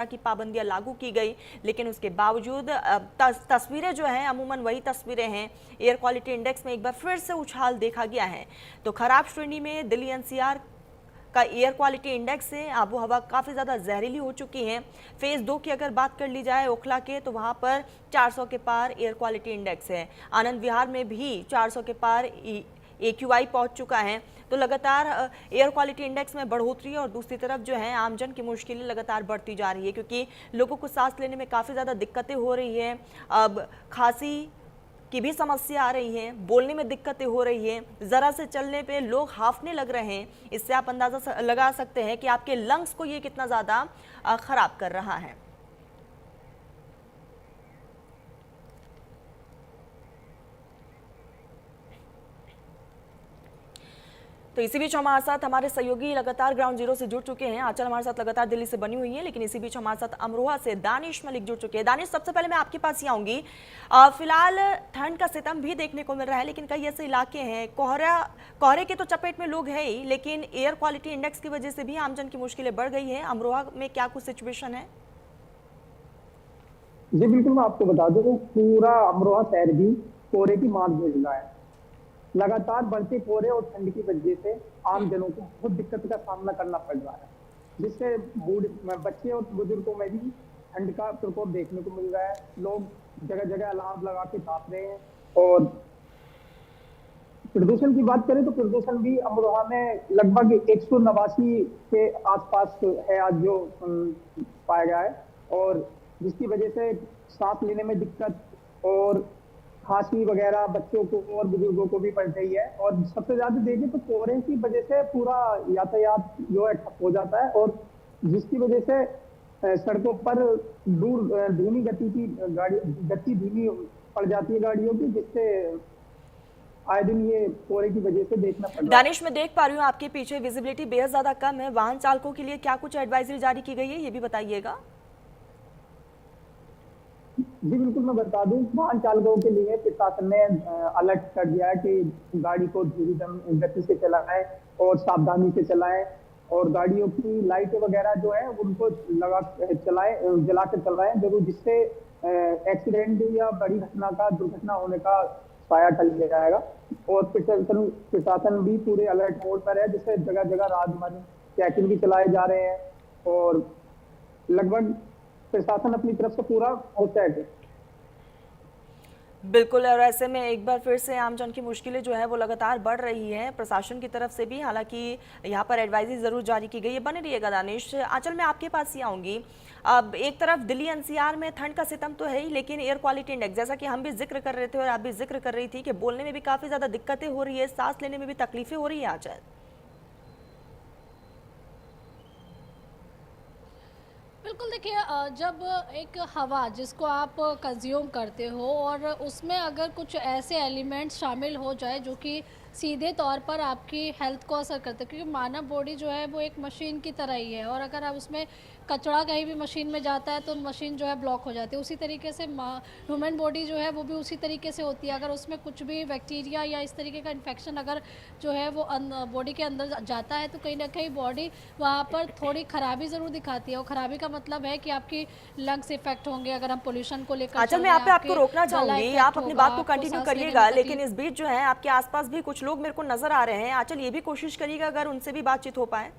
की पाबंदियां लागू की गई, लेकिन उसके बावजूद तस्वीरें जो हैं अमूमन वही तस्वीरें हैं। एयर क्वालिटी इंडेक्स में एक बार फिर से उछाल देखा गया है। तो खराब श्रेणी में दिल्ली एनसीआर का एयर क्वालिटी इंडेक्स है। आबो हवा काफ़ी ज़्यादा जहरीली हो चुकी है। फेज 2 की अगर बात कर ली जाए ओखला के, तो वहाँ पर 400 के पार एयर क्वालिटी इंडेक्स है। आनंद विहार में भी 400 के पार AQI पहुंच चुका है। तो लगातार एयर क्वालिटी इंडेक्स में बढ़ोतरी और दूसरी तरफ जो है आमजन की मुश्किलें लगातार बढ़ती जा रही है, क्योंकि लोगों को सांस लेने में काफ़ी ज़्यादा दिक्कतें हो रही है। अब खांसी की भी समस्या आ रही है, बोलने में दिक्कतें हो रही है, ज़रा से चलने पे लोग हांफने लग रहे हैं। इससे आप अंदाज़ा लगा सकते हैं कि आपके लंग्स को ये कितना ज़्यादा ख़राब कर रहा है। तो इसी बीच हमारे साथ हमारे सहयोगी लगातार ग्राउंड जीरो से जुड़ चुके हैं। आंचल हमारे साथ लगातार दिल्ली से बनी हुई है, लेकिन इसी बीच हमारे साथ अमरोहा से दानिश मलिक जुड़ चुके हैं। दानिश, सबसे पहले मैं आपके पास ही आऊंगी। फिलहाल ठंड का सितम भी देखने को मिल रहा है, लेकिन कई ऐसे इलाके हैं कोहरे के तो चपेट में लोग हैं ही, लेकिन एयर क्वालिटी इंडेक्स की वजह से भी आमजन की मुश्किलें बढ़ गई है। अमरोहा में क्या कुछ सिचुएशन है? जी बिल्कुल, मैं आपको बता दूं, पूरा अमरोहा शहर भी कोहरे की मात झेल रहा है। लगातार बढ़ते कोहरे और ठंड की वजह से आम जनों को बहुत दिक्कत का सामना करना पड़ रहा है, जिससे बच्चे और बुजुर्गों में भी ठंड का प्रकोप देखने को मिल रहा है। लोग जगह जगह अलार्म लगा के ताप रहे हैं। और प्रदूषण की बात करें तो प्रदूषण भी अमरोहा में लगभग 189 के आसपास है आज जो पाया गया है, और जिसकी वजह से सांस लेने में दिक्कत और खांसी वगैरह बच्चों को और बुजुर्गों को भी पड़ रही है। और सबसे ज्यादा देखें तो कोहरे की वजह से पूरा यातायात जो है ठप हो जाता है, और जिसकी वजह से सड़कों पर धीमी गति धीमी पड़ जाती है गाड़ियों की, जिससे आए दिन ये कोहरे की वजह से देखना पड़ रहा है। दानिश, मैं देख पा रही हूँ आपके पीछे विजिबिलिटी बेहद ज्यादा कम है। वाहन चालकों के लिए क्या कुछ एडवाइजरी जारी की गई है, ये भी बताइएगा। जी बिल्कुल, मैं बता दूं, वाहन चालकों के लिए प्रशासन ने अलर्ट कर दिया है कि गाड़ी को धीमी गति से चलाएं और सावधानी से चलाएं, और गाड़ियों की लाइट वगैरह जो है उनको जला कर चलाएं जरूर, जिससे एक्सीडेंट या बड़ी दुर्घटना होने का साया टल जाएगा। और प्रशासन भी पूरे अलर्ट मोड पर है, जिससे जगह जगह राजमार्ग चेकिंग भी चलाए जा रहे हैं, और लगभग प्रशासन अपनी तरफ से पूरा मुस्तैद है। बिल्कुल, और ऐसे में एक बार फिर से आमजन की मुश्किलें जो है वो लगातार बढ़ रही हैं प्रशासन की तरफ से भी। हालांकि यहाँ पर एडवाइजरी जरूर जारी की गई है। बने रहिएगा दानिश। आंचल, मैं आपके पास ही आऊंगी। अब एक तरफ दिल्ली एनसीआर में ठंड का सितम तो है ही, लेकिन एयर क्वालिटी इंडेक्स, जैसा कि हम भी जिक्र कर रहे थे और आप भी जिक्र कर रही थी कि बोलने में भी काफी ज्यादा दिक्कतें हो रही है, सांस लेने में भी तकलीफें हो रही है। आंचल, बिल्कुल, देखिए, जब एक हवा जिसको आप कंज्यूम करते हो और उसमें अगर कुछ ऐसे एलिमेंट्स शामिल हो जाए जो कि सीधे तौर पर आपकी हेल्थ को असर करते हैं, क्योंकि मानव बॉडी जो है वो एक मशीन की तरह ही है, और अगर आप उसमें कचरा कहीं भी मशीन में जाता है तो मशीन जो है ब्लॉक हो जाती है। उसी तरीके से ह्यूमन बॉडी जो है वो भी उसी तरीके से होती है। अगर उसमें कुछ भी बैक्टीरिया या इस तरीके का इन्फेक्शन अगर जो है वो बॉडी के अंदर जाता है, तो कहीं ना कहीं बॉडी वहाँ पर थोड़ी खराबी ज़रूर दिखाती है, और खराबी का मतलब है कि आपकी लंग्स इफेक्ट होंगे। अगर हम पोल्यूशन को लेकर आंचल, मैं आपको रोकना चाहूंगी, आप अपनी बात को कंटिन्यू करिएगा, लेकिन इस बीच जो है आपके आसपास भी कुछ लोग मेरे को नजर आ रहे हैं। आंचल, ये भी कोशिश करिएगा अगर उनसे भी बातचीत हो पाए।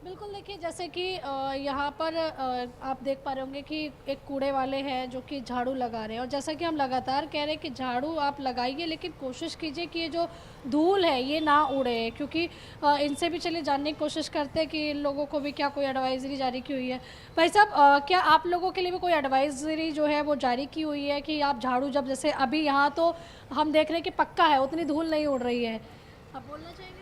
बिल्कुल, देखिए, जैसे कि यहाँ पर आप देख पा रहे होंगे कि एक कूड़े वाले हैं जो कि झाड़ू लगा रहे हैं, और जैसा कि हम लगातार कह रहे हैं कि झाड़ू आप लगाइए, लेकिन कोशिश कीजिए कि ये जो धूल है ये ना उड़े, क्योंकि इनसे भी चलिए जानने की कोशिश करते हैं कि इन लोगों को भी क्या कोई एडवाइजरी जारी की हुई है। भाई साहब, क्या आप लोगों के लिए भी कोई एडवाइजरी जो है वो जारी की हुई है कि आप झाड़ू, जब जैसे अभी यहाँ तो हम देख रहे हैं कि पक्का है, उतनी धूल नहीं उड़ रही है, आप बोलना चाहेंगे?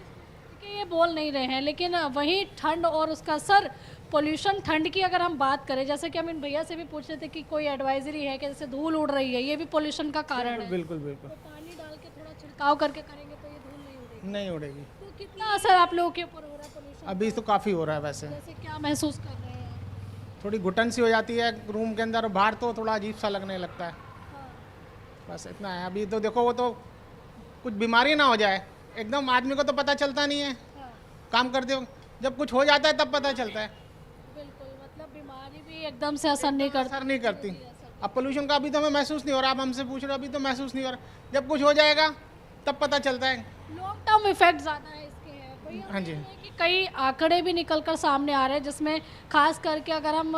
ये बोल नहीं रहे हैं, लेकिन वही ठंड और उसका असर, पोल्यूशन, ठंड की अगर हम बात करें, जैसे कि हम इन भैया से भी पूछ रहे थे कि कोई एडवाइजरी है कि जैसे धूल उड़ रही है, ये भी पोल्यूशन का कारण है। बिल्कुल बिल्कुल, तो पानी डाल के थोड़ा छिड़काव करके करेंगे तो ये धूल नहीं उड़ेगी। नहीं उड़ेगी। तो कितना असर आप लोगों के ऊपर हो रहा है पोल्यूशन? अभी तो काफ़ी हो रहा है वैसे। जैसे क्या महसूस कर रहे हैं? थोड़ी घुटन सी हो जाती है रूम के अंदर, बाहर तो थोड़ा अजीब सा लगने लगता है। बस इतना है। अभी तो देखो, वो तो कुछ बीमारी ना हो जाए, एकदम आदमी को तो पता चलता नहीं है। काम करते हो जब कुछ हो जाता है तब पता चलता है, बिल्कुल, मतलब बीमारी भी एकदम से असर नहीं करती। असर नहीं करती। अब पोल्यूशन का अभी तो हमें महसूस नहीं हो रहा, आप हमसे पूछ रहे हो, अभी तो महसूस नहीं हो रहा, जब कुछ हो जाएगा तब पता चलता है। लॉन्ग टर्म इफेक्ट ज़्यादा है इसके हैं। वही हम हाँ जी। देख रहे हैं कि कई आंकड़े भी निकल कर सामने आ रहे हैं, जिसमें खास करके अगर हम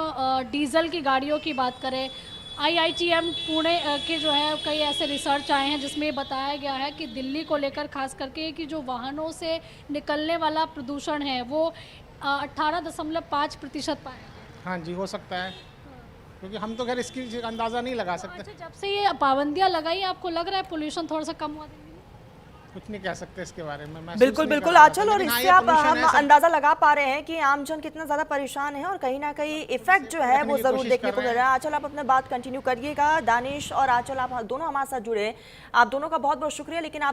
डीजल की गाड़ियों की बात करें, IITM पुणे के जो है कई ऐसे रिसर्च आए हैं जिसमें ये बताया गया है कि दिल्ली को लेकर खास करके कि जो वाहनों से निकलने वाला प्रदूषण है वो 18.5% पाया गया। हाँ जी, हो सकता है, क्योंकि हम तो खैर इसकी अंदाज़ा नहीं लगा सकते। अच्छा, जब से ये पाबंदियां लगाई आपको लग रहा है पोल्यूशन थोड़ा सा कम हुआ दिल्ली में? कुछ नहीं कह सकते इसके बारे में, महसूस बिल्कुल नहीं बिल्कुल कर रहा आंचल, हूँ। और लेकिन हाँ, इससे ये आप pollution हम है, सब अंदाजा लगा पा रहे हैं कि आमजन कितना ज्यादा परेशान है और कहीं ना कहीं इफेक्ट जो है देखने वो की जरूर कोशिश देखने कर को रहे मिल रहा है। आंचल, आप अपने बात कंटिन्यू करिएगा। दानिश और आंचल, आप दोनों हमारे साथ जुड़े, आप दोनों का बहुत बहुत शुक्रिया। लेकिन आप